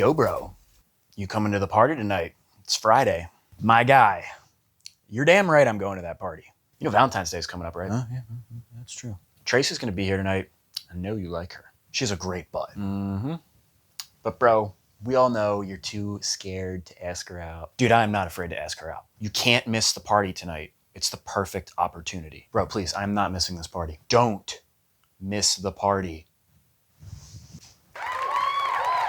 Yo, bro, you coming to the party tonight? It's Friday. My guy, you're damn right I'm going to that party. You know Valentine's Day is coming up, right? Yeah, that's true. Tracy's going to be here tonight. I know you like her. She has a great butt. But bro, we all know you're too scared to ask her out. Dude, I'm not afraid to ask her out. You can't miss the party tonight. It's the perfect opportunity. Bro, please, I'm not missing this party. Don't miss the party.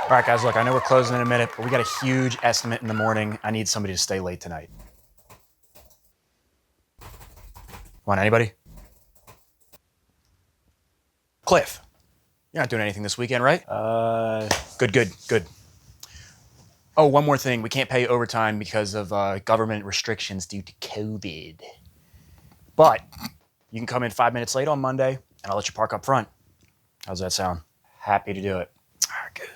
All right, guys, look, I know we're closing in a minute, but we got a huge estimate in the morning. I need somebody to stay late tonight. Come on, anybody? Cliff, you're not doing anything this weekend, right? Good. Oh, one more thing. We can't pay overtime because of government restrictions due to COVID. But you can come in 5 minutes late on Monday, and I'll let you park up front. How's that sound? Happy to do it. All right, good.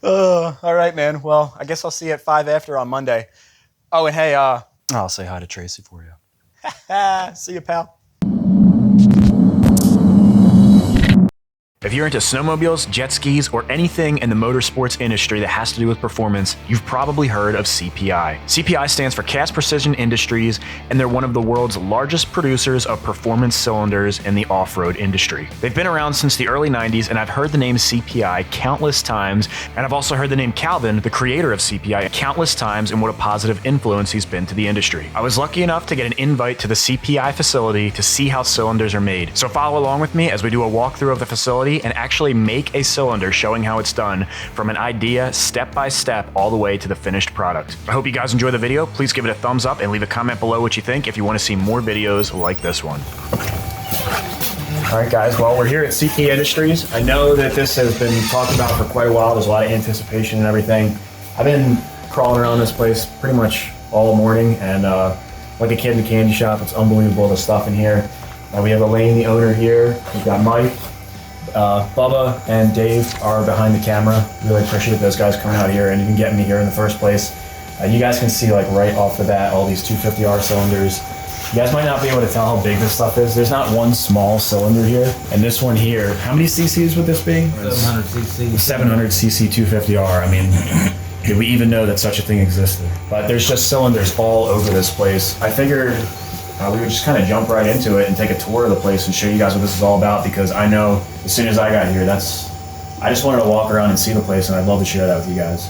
All right, man. Well, I guess I'll see you at 5 after on Monday. Oh, and hey, I'll say hi to Tracy for you. See you, pal. If you're into snowmobiles, jet skis, or anything in the motorsports industry that has to do with performance, you've probably heard of CPI. CPI stands for Cast Precision Industries, and they're one of the world's largest producers of performance cylinders in the off-road industry. They've been around since the early 90s, and I've heard the name CPI countless times, and I've also heard the name Calvin, the creator of CPI, countless times, and what a positive influence he's been to the industry. I was lucky enough to get an invite to the CPI facility to see how cylinders are made. So follow along with me as we do a walkthrough of the facility and actually make a cylinder showing how it's done from an idea step by step all the way to the finished product. I hope you guys enjoy the video. Please give it a thumbs up and leave a comment below what you think if you want to see more videos like this one. All right, guys, well, we're here at CPI Industries. I know that this has been talked about for quite a while. There's a lot of anticipation and everything. I've been crawling around this place pretty much all morning, and like a kid in a candy shop, it's unbelievable the stuff in here. We have Elaine, the owner here. We've got Mike. Bubba and Dave are behind the camera. Really appreciate those guys coming out here and even getting me here in the first place. You guys can see like right off the bat all these 250R cylinders. You guys might not be able to tell how big this stuff is. There's not one small cylinder here. And this one here, how many cc's would this be? 700 cc. 700cc 250R. I mean, did we even know that such a thing existed? But there's just cylinders all over this place. I figured we would just kind of jump right into it and take a tour of the place and show you guys what this is all about, because I know as soon as I got here, I just wanted to walk around and see the place, and I'd love to share that with you guys.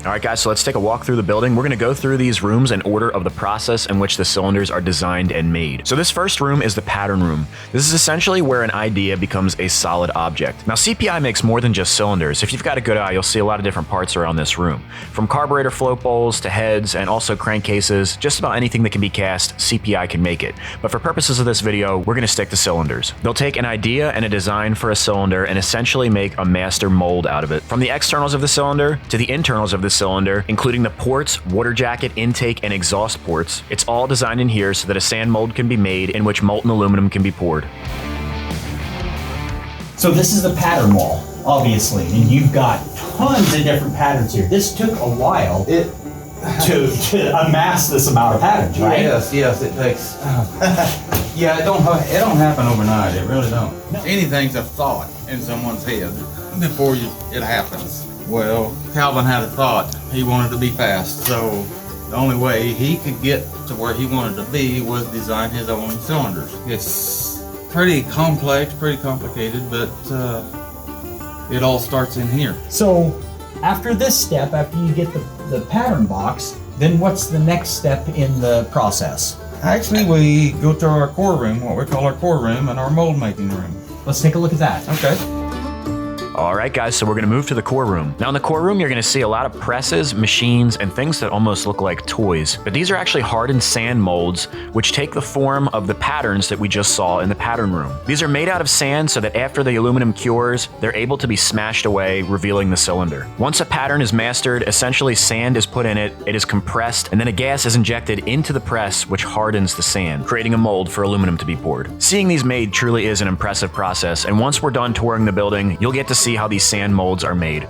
All right, guys, so let's take a walk through the building. We're gonna go through these rooms in order of the process in which the cylinders are designed and made. So this first room is the pattern room. This is essentially where an idea becomes a solid object. Now, CPI makes more than just cylinders. If you've got a good eye, you'll see a lot of different parts around this room. From carburetor float bowls to heads and also crankcases, just about anything that can be cast, CPI can make it. But for purposes of this video, we're gonna stick to cylinders. They'll take an idea and a design for a cylinder and essentially make a master mold out of it. From the externals of the cylinder to the internals of the cylinder, including the ports, water jacket, intake, and exhaust ports. It's all designed in here so that a sand mold can be made in which molten aluminum can be poured. So this is the pattern wall, obviously, and you've got tons of different patterns here. This took a while to amass this amount of patterns, right? Yes, it takes. Yeah, it don't happen overnight. It really don't. No. Anything's a thought in someone's head before it happens. Well, Calvin had a thought. He wanted to be fast, so the only way he could get to where he wanted to be was design his own cylinders. It's pretty complex, pretty complicated, but it all starts in here. So after this step, after you get the pattern box, then what's the next step in the process? Actually, we go to our core room, what we call our core room, and our mold making room. Let's take a look at that. Okay. All right, guys, so we're gonna move to the core room. Now in the core room, you're gonna see a lot of presses, machines, and things that almost look like toys. But these are actually hardened sand molds, which take the form of the patterns that we just saw in the pattern room. These are made out of sand so that after the aluminum cures, they're able to be smashed away, revealing the cylinder. Once a pattern is mastered, essentially sand is put in it, it is compressed, and then a gas is injected into the press, which hardens the sand, creating a mold for aluminum to be poured. Seeing these made truly is an impressive process, and once we're done touring the building, you'll get to see how these sand molds are made.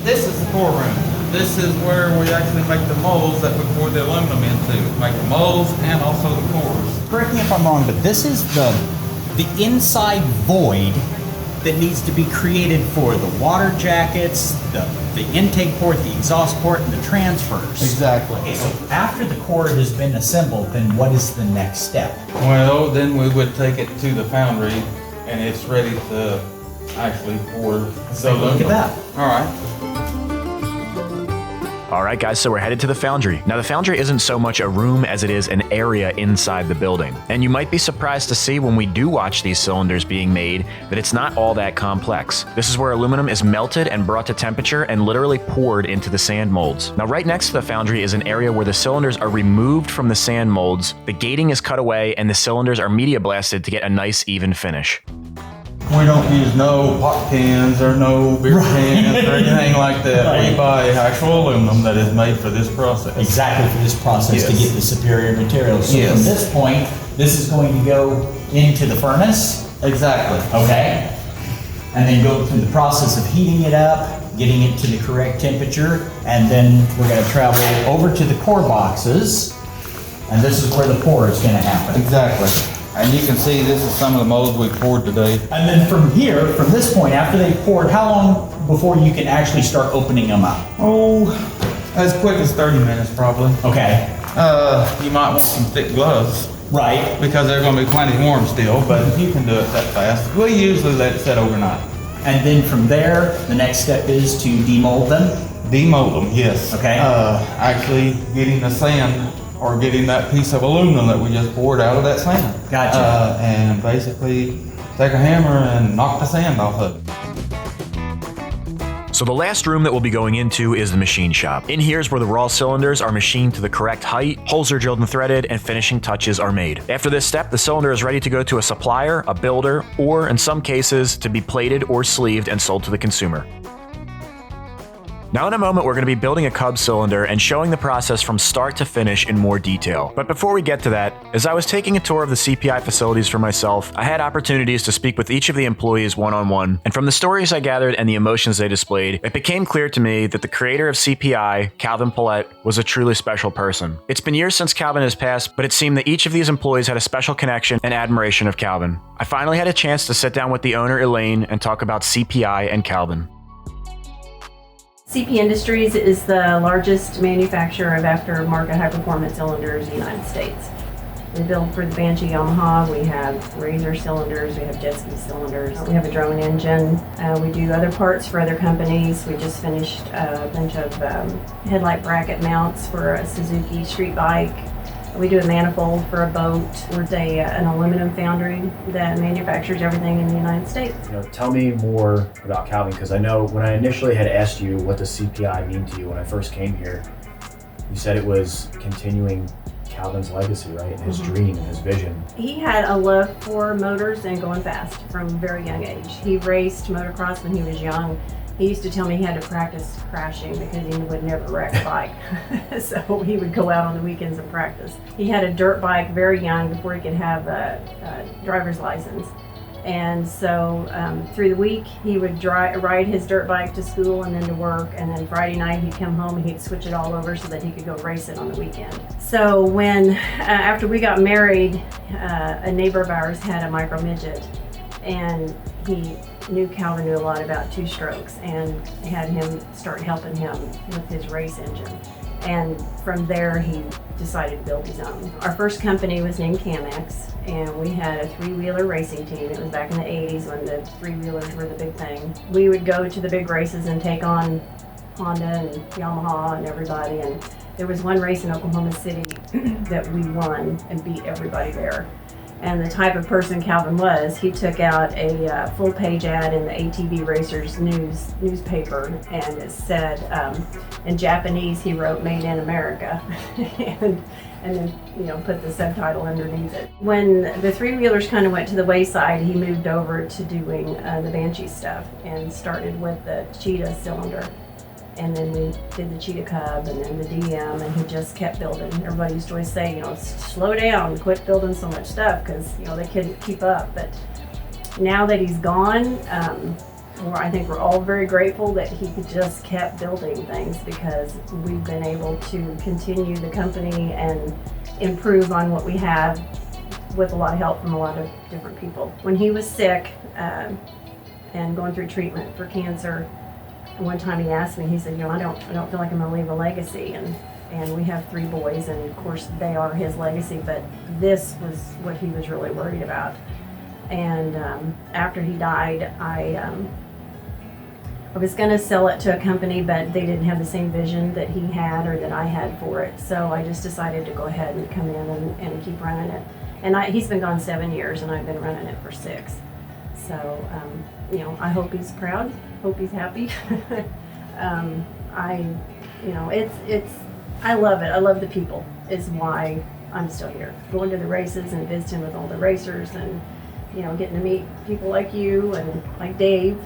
This is the core room. This is where we actually make the molds that we pour the aluminum into. Make the molds and also the cores. Correct me if I'm wrong, but this is the inside void that needs to be created for the water jackets, the intake port, the exhaust port, and the transfers. Exactly. Okay, so after the core has been assembled, then what is the next step? Well, then we would take it to the foundry and it's ready to actually pour. Let's take a look at that. All right. All right, guys, so we're headed to the Foundry. Now, the Foundry isn't so much a room as it is an area inside the building. And you might be surprised to see when we do watch these cylinders being made that it's not all that complex. This is where aluminum is melted and brought to temperature and literally poured into the sand molds. Now, right next to the Foundry is an area where the cylinders are removed from the sand molds, the gating is cut away, and the cylinders are media blasted to get a nice, even finish. We don't use no pot cans or no beer cans or anything like that. Right. We buy actual aluminum that is made for this process. Exactly for this process to Yes. get the superior materials. So Yes. from this point, this is going to go into the furnace, Exactly. okay? And then go through the process of heating it up, getting it to the correct temperature, and then we're gonna travel over to the core boxes, and this is where the pour is gonna happen. Exactly. And you can see this is some of the molds we poured today. And then from here, from this point, after they've poured, how long before you can actually start opening them up? Oh, as quick as 30 minutes probably. Okay, You might want some thick gloves right. because they're gonna be plenty warm still, but you can do it that fast. We usually let it set overnight. And then from there, the next step is to demold them. Demold them, yes. Okay. Actually getting the sand or getting that piece of aluminum that we just poured out of that sand. Gotcha. And basically take a hammer and knock the sand off of it. So the last room that we'll be going into is the machine shop. In here is where the raw cylinders are machined to the correct height, holes are drilled and threaded, and finishing touches are made. After this step, the cylinder is ready to go to a supplier, a builder, or in some cases, to be plated or sleeved and sold to the consumer. Now in a moment, we're going to be building a Cub cylinder and showing the process from start to finish in more detail. But before we get to that, as I was taking a tour of the CPI facilities for myself, I had opportunities to speak with each of the employees one-on-one, and from the stories I gathered and the emotions they displayed, it became clear to me that the creator of CPI, Calvin Pollet, was a truly special person. It's been years since Calvin has passed, but it seemed that each of these employees had a special connection and admiration of Calvin. I finally had a chance to sit down with the owner, Elaine, and talk about CPI and Calvin. CP Industries is the largest manufacturer of aftermarket high-performance cylinders in the United States. We build for the Banshee Yamaha, we have Razor cylinders, we have jet ski cylinders, we have a drone engine, we do other parts for other companies. We just finished a bunch of headlight bracket mounts for a Suzuki street bike. We do a manifold for a boat. We're an aluminum foundry that manufactures everything in the United States. Tell me more about Calvin, because I know when I initially had asked you what does CPI mean to you when I first came here, you said it was continuing Calvin's legacy, right? And his dream and his vision. He had a love for motors and going fast from a very young age. He raced motocross when he was young. He used to tell me he had to practice crashing because he would never wreck a bike. So he would go out on the weekends and practice. He had a dirt bike very young before he could have a driver's license. And so through the week, he would ride his dirt bike to school and then to work. And then Friday night, he'd come home and he'd switch it all over so that he could go race it on the weekend. So when, after we got married, a neighbor of ours had a micro midget, and he knew Calvin knew a lot about two-strokes and had him start helping him with his race engine. And from there, he decided to build his own. Our first company was named Camex, and we had a three-wheeler racing team. It was back in the 80s when the three-wheelers were the big thing. We would go to the big races and take on Honda and Yamaha and everybody. And there was one race in Oklahoma City that we won and beat everybody there. And the type of person Calvin was, he took out a full-page ad in the ATV Racers newspaper, and it said, in Japanese, he wrote "Made in America," and then put the subtitle underneath it. When the three-wheelers kind of went to the wayside, he moved over to doing the Banshee stuff and started with the Cheetah cylinder. And then we did the Cheetah Cub and then the DM, and he just kept building. Everybody used to always say, slow down, quit building so much stuff, because, they couldn't keep up. But now that he's gone, I think we're all very grateful that he just kept building things, because we've been able to continue the company and improve on what we have with a lot of help from a lot of different people. When he was sick and going through treatment for cancer, one time he asked me, he said, I don't feel like I'm gonna leave a legacy, and we have 3 boys, and of course they are his legacy, but this was what he was really worried about. And after he died, I was gonna sell it to a company, but they didn't have the same vision that he had or that I had for it, so I just decided to go ahead and come in and keep running it. And he's been gone 7 years, and I've been running it for 6. So, I hope he's proud, hope he's happy. I love it. I love the people, is why I'm still here. Going to the races and visiting with all the racers, and, getting to meet people like you and like Dave.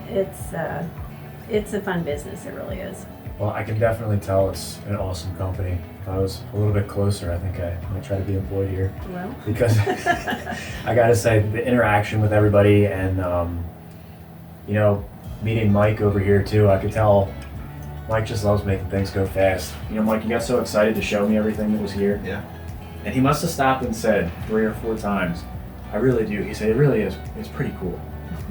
It's a fun business, it really is. Well, I can definitely tell it's an awesome company. If I was a little bit closer, I think I might try to be employed here. Well. Because I gotta say, the interaction with everybody and, meeting Mike over here too, I could tell Mike just loves making things go fast. Mike, you got so excited to show me everything that was here. Yeah. And he must have stopped and said 3 or 4 times, I really do. He said, it really is. It's pretty cool.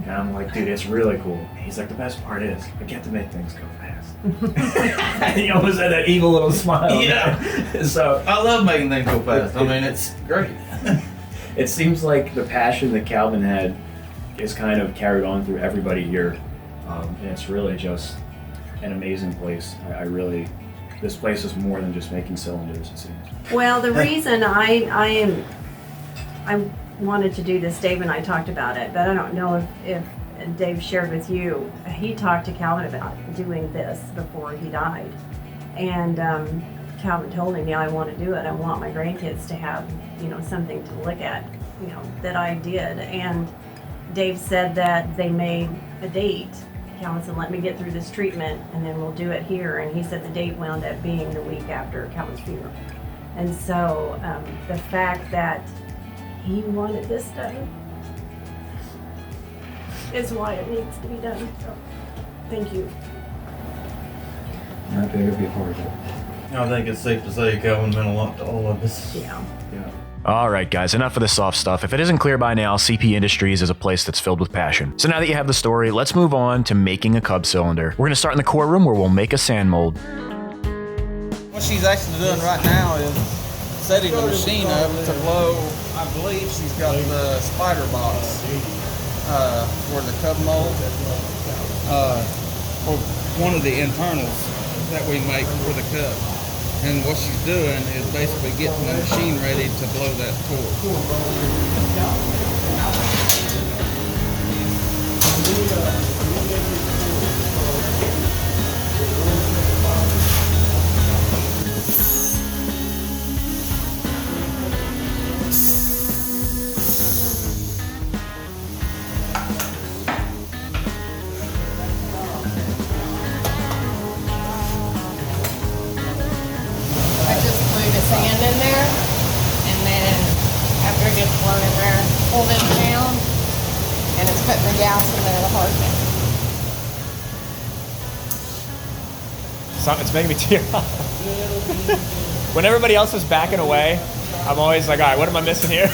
And I'm like, dude, it's really cool. And he's like, the best part is, I get to make things go fast. And he almost had that evil little smile. Yeah. So I love making things go fast. I mean, it's great. It seems like the passion that Calvin had is kind of carried on through everybody here. And it's really just an amazing place. This place is more than just making cylinders, it seems. Well, the reason I wanted to do this, Dave and I talked about it, but I don't know if Dave shared with you. He talked to Calvin about doing this before he died. And Calvin told him, I want to do it. I want my grandkids to have, something to look at, that I did. And Dave said that they made a date. Calvin said, let me get through this treatment and then we'll do it here. And he said the date wound up being the week after Calvin's funeral. And so the fact that he wanted this done is why it needs to be done. So, thank you. I think it'd be hard to. I think it's safe to say Calvin meant a lot to all of us. Yeah. All right, guys, enough of the soft stuff. If it isn't clear by now, CP Industries is a place that's filled with passion. So now that you have the story, let's move on to making a Cub cylinder. We're going to start in the core room where we'll make a sand mold. What she's actually doing right now is setting the machine up to blow. I believe she's got the spider box for the Cub mold, for one of the internals that we make for the Cub. And what she's doing is basically getting the machine ready to blow that torque. Sand in there, and then after it gets blown in there, pull them down, and it's putting the gas in there to harden it. It's making me tear up. When everybody else is backing away, I'm always like, all right, what am I missing here?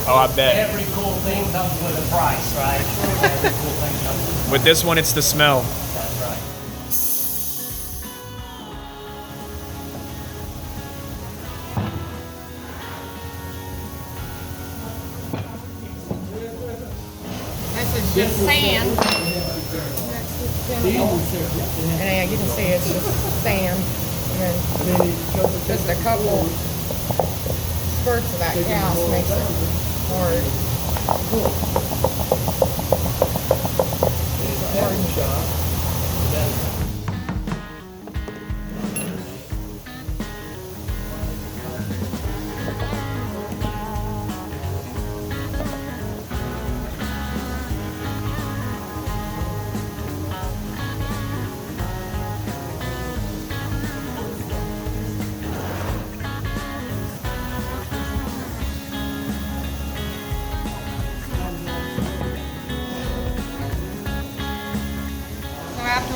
Oh, I bet. Every cool thing comes with a price, right? Every cool thing comes with a price. With this one, it's the smell. That's right. This is just sand. And you can see it's just sand. And then just a couple squirts of that gas makes it hard.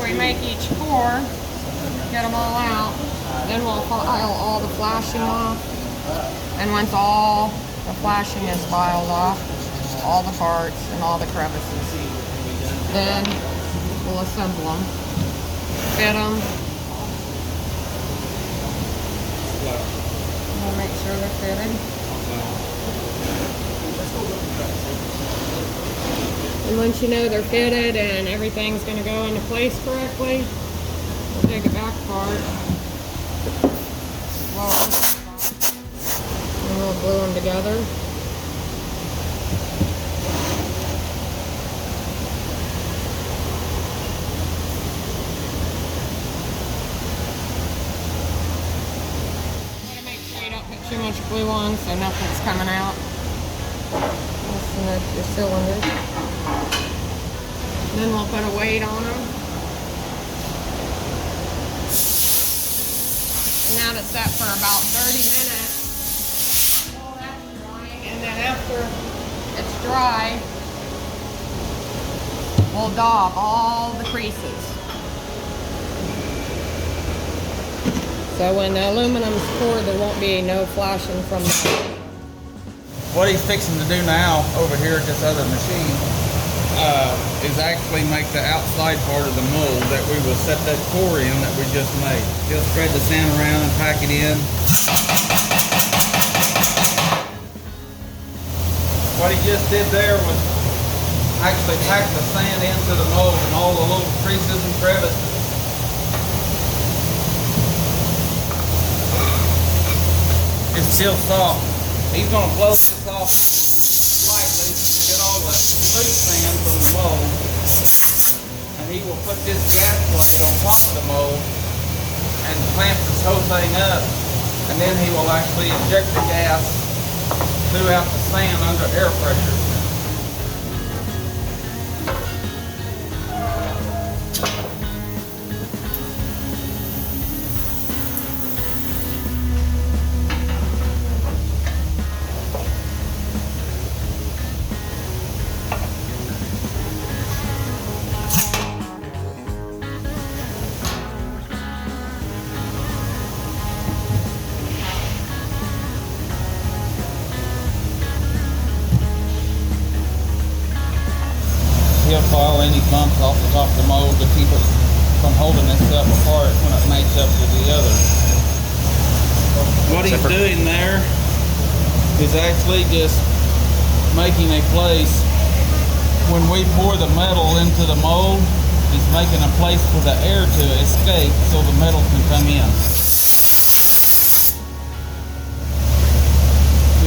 we make each pour, get them all out, then we'll file all the flashing off. And once all the flashing is filed off, all the parts and all the crevices, then we'll assemble them, fit them. We'll make sure they're fitted. And once you know they're fitted and everything's going to go into place correctly, we'll take it back apart, and we'll glue them together. Too much glue on so nothing's coming out. Listen to your cylinders. And then we'll put a weight on them. And now it's set for about 30 minutes. All that's drying, and then after it's dry, we'll daub all the creases. So when the aluminum's poured, there won't be no flashing from the... What he's fixing to do now over here at this other machine is actually make the outside part of the mold that we will set that core in that we just made. He'll spread the sand around and pack it in. What he just did there was actually pack the sand into the mold and all the little creases and crevices. It's still soft. He's going to blow this off slightly to get all the loose sand from the mold. And he will put this gas plate on top of the mold and clamp this whole thing up. And then he will actually inject the gas throughout the sand under air pressure. He'll file any bumps off the top of the mold to keep it from holding itself apart when it mates up with the other. What he's doing there is actually just making a place. When we pour the metal into the mold, he's making a place for the air to escape so the metal can come in.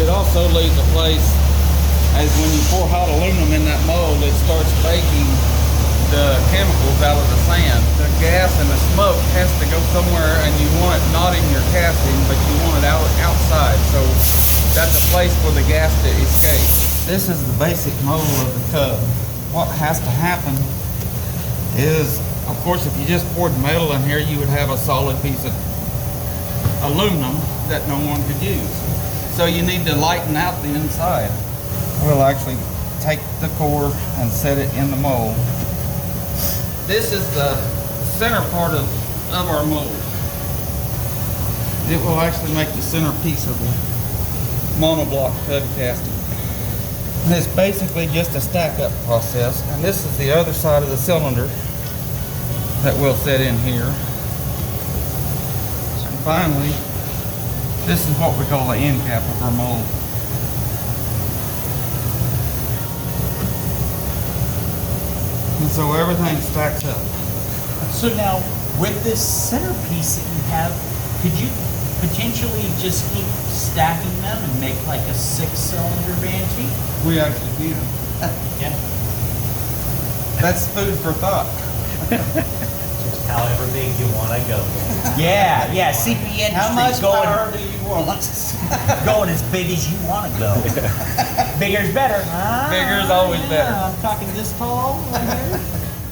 It also leaves a place, as when you pour hot aluminum in that mold, it starts baking the chemicals out of the sand. The gas and the smoke has to go somewhere, and you want it not in your casting, but you want it outside. So that's a place for the gas to escape. This is the basic mold of the tub. What has to happen is, of course, if you just poured metal in here, you would have a solid piece of aluminum that no one could use. So you need to lighten out the inside. We'll actually take the core and set it in the mold. This is the center part of our mold. It will actually make the center piece of the monoblock tub casting. And it's basically just a stack up process. And this is the other side of the cylinder that we'll set in here. And finally, this is what we call the end cap of our mold. And so everything stacks up. So now, with this centerpiece that you have, could you potentially just keep stacking them and make like a 6-cylinder Banshee? We actually can. Yeah. That's food for thought. However big you want to go. Yeah, yeah. CPI How much industry's going, power do you want? going as big as you want to go. Bigger's better. Bigger's always better. I'm talking this tall right here.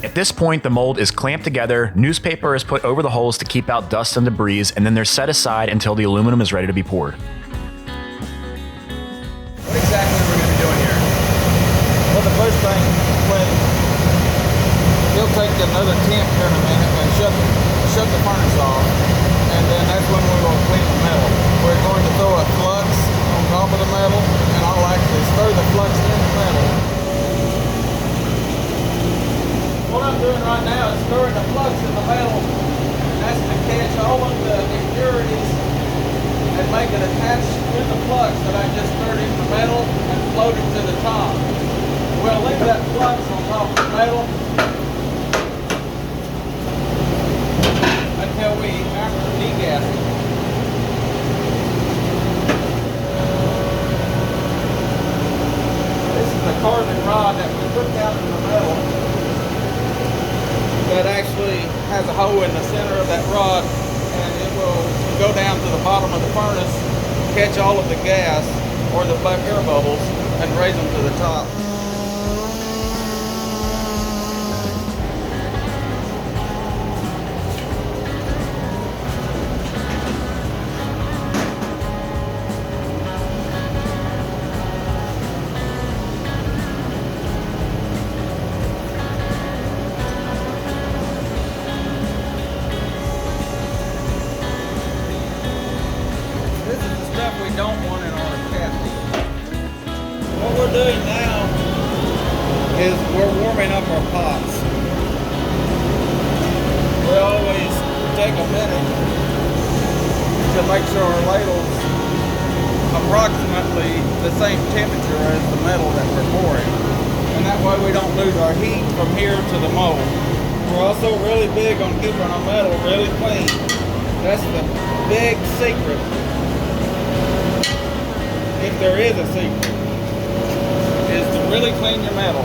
At this point, the mold is clamped together, newspaper is put over the holes to keep out dust and debris, and then they're set aside until the aluminum is ready to be poured. What exactly are we going to be doing here? Well, the first thing, when he'll take another temp here in a minute and shut the furnace off, and then that's when we will clean the metal. We're going to throw a flux on top of the metal, and I like to stir the flux in the metal. What I'm doing right now is stirring the flux in the metal. That's to catch all of the impurities and make it attached to the flux that I just stirred in the metal and float it to the top. We'll leave that flux on top of the metal until we after degas it. This is the carbon rod that we put down in the metal that actually has a hole in the center of that rod, and it will go down to the bottom of the furnace, catch all of the gas or the black air bubbles, and raise them to the top. Doing now is we're warming up our pots. We always take a minute to make sure our ladle's approximately the same temperature as the metal that we're pouring, and that way we don't lose our heat from here to the mold. We're also really big on keeping our metal really clean. That's the big secret, if there is a secret, is to really clean your metal.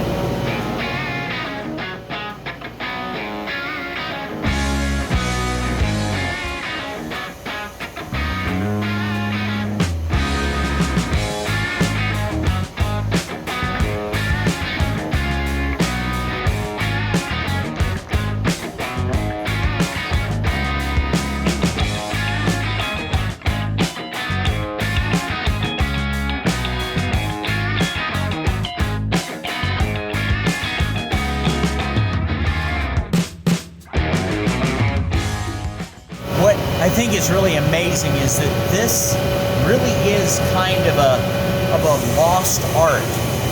I think is really amazing is that this really is kind of a lost art.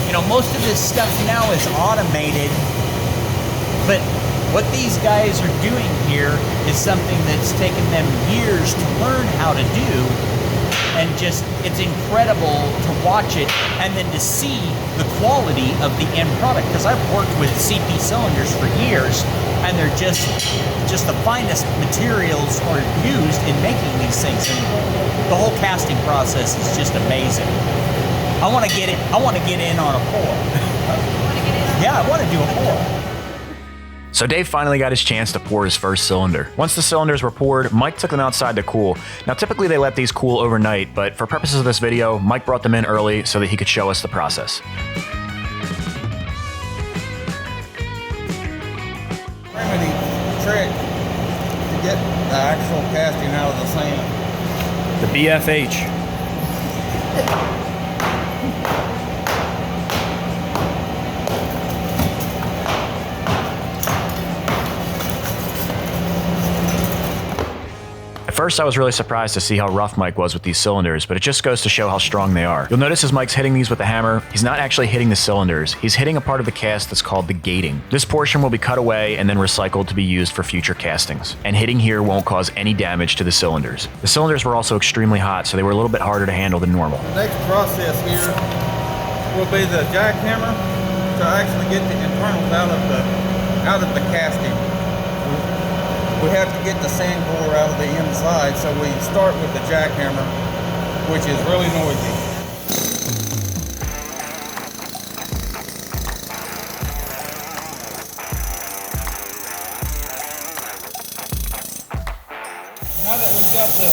You know, most of this stuff now is automated, but what these guys are doing here is something that's taken them years to learn how to do, and just, it's incredible to watch it and then to see the quality of the end product, because I've worked with CP cylinders for years, and they're just the finest materials are used in making these things, and the whole casting process is just amazing. I want to get in on a pour. Yeah, I want to do a pour. So Dave finally got his chance to pour his first cylinder. Once the cylinders were poured, Mike took them outside to cool. Now typically they let these cool overnight, but for purposes of this video, Mike brought them in early so that he could show us the process. Remedy trick to get the actual casting out of the sand. The BFH. At first, I was really surprised to see how rough Mike was with these cylinders, but it just goes to show how strong they are. You'll notice as Mike's hitting these with the hammer, he's not actually hitting the cylinders, he's hitting a part of the cast that's called the gating. This portion will be cut away and then recycled to be used for future castings. And hitting here won't cause any damage to the cylinders. The cylinders were also extremely hot, so they were a little bit harder to handle than normal. The next process here will be the jackhammer to actually get the internals out of the casting. We have to get the sand core out of the inside, so we start with the jackhammer, which is really noisy. Now that we've got the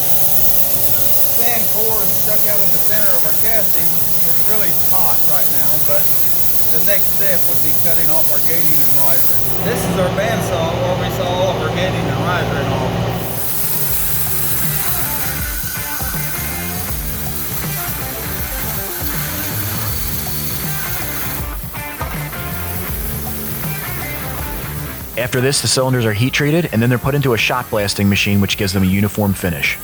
sand core stuck out of the center of our casting, it's really hot right now, but the next step would be cutting off our gating and riser. This is our bandsaw where we saw all of our gating and risering off. After this, the cylinders are heat treated and then they're put into a shock blasting machine, which gives them a uniform finish.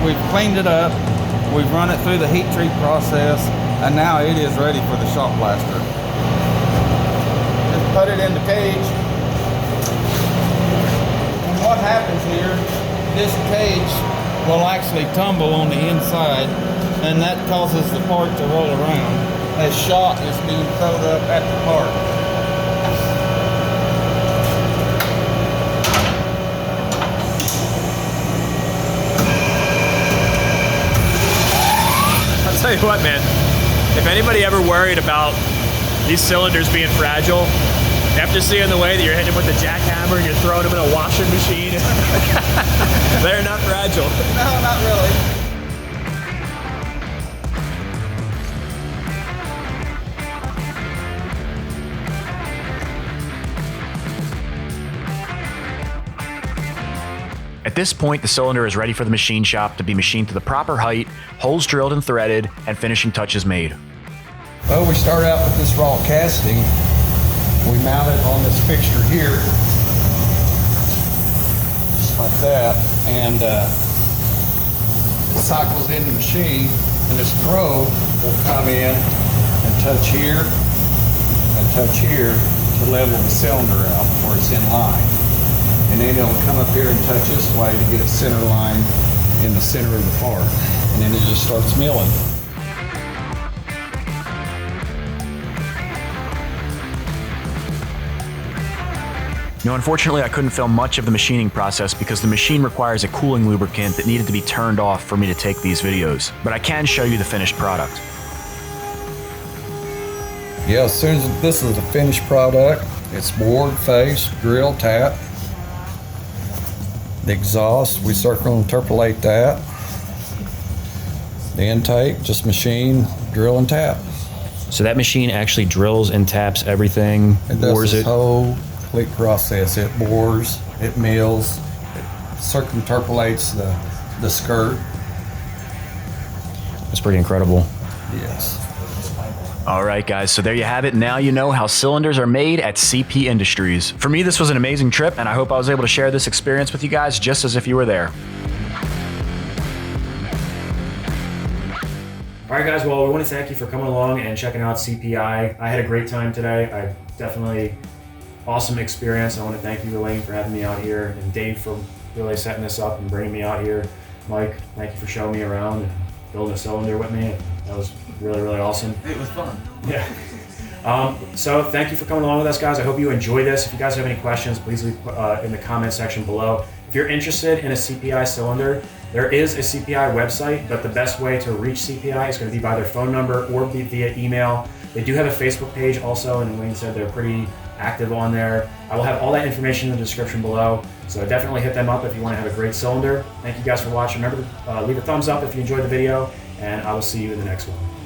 We've cleaned it up, we've run it through the heat treat process, and now it is ready for the shock blaster. Just put it in the cage. And what happens here, this cage will actually tumble on the inside, and that causes the part to roll around as shock is being thrown up at the part. Tell you what, man, if anybody ever worried about these cylinders being fragile, after seeing the way that you're hitting them with the jackhammer and you're throwing them in a washing machine, they're not fragile. No, not really. At this point, the cylinder is ready for the machine shop to be machined to the proper height, holes drilled and threaded, and finishing touches made. Well, we start out with this raw casting. We mount it on this fixture here, just like that, and it cycles in the machine, and this probe will come in and touch here to level the cylinder out where it's in line. And then it'll come up here and touch this way to get a center line in the center of the part. And then it just starts milling. Now, unfortunately, I couldn't film much of the machining process because the machine requires a cooling lubricant that needed to be turned off for me to take these videos. But I can show you the finished product. Yeah, as soon as this is a finished product, it's bored, face, drill, tap. The exhaust, we circle and interpolate that. The intake, just machine, drill, and tap. So that machine actually drills and taps everything, It does bores this it. whole complete process. It bores, it mills, it circumterpolates the skirt. That's pretty incredible. Yes. All right, guys, so there you have it. Now you know how cylinders are made at CP Industries. For me, this was an amazing trip, and I hope I was able to share this experience with you guys just as if you were there. All right, guys, well, we want to thank you for coming along and checking out CPI. I had a great time today. Awesome experience. I want to thank you, Elaine, for having me out here, and Dave for really setting this up and bringing me out here. Mike, thank you for showing me around and building a cylinder with me. That was really, really awesome. It was fun. Yeah. So thank you for coming along with us, guys. I hope you enjoy this. If you guys have any questions, please leave in the comment section below. If you're interested in a CPI cylinder, there is a CPI website, but the best way to reach CPI is going to be by their phone number or be via email. They do have a Facebook page also, and Wayne said they're pretty active on there. I will have all that information in the description below, so definitely hit them up if you want to have a great cylinder. Thank you guys for watching. Remember to leave a thumbs up if you enjoyed the video, and I will see you in the next one.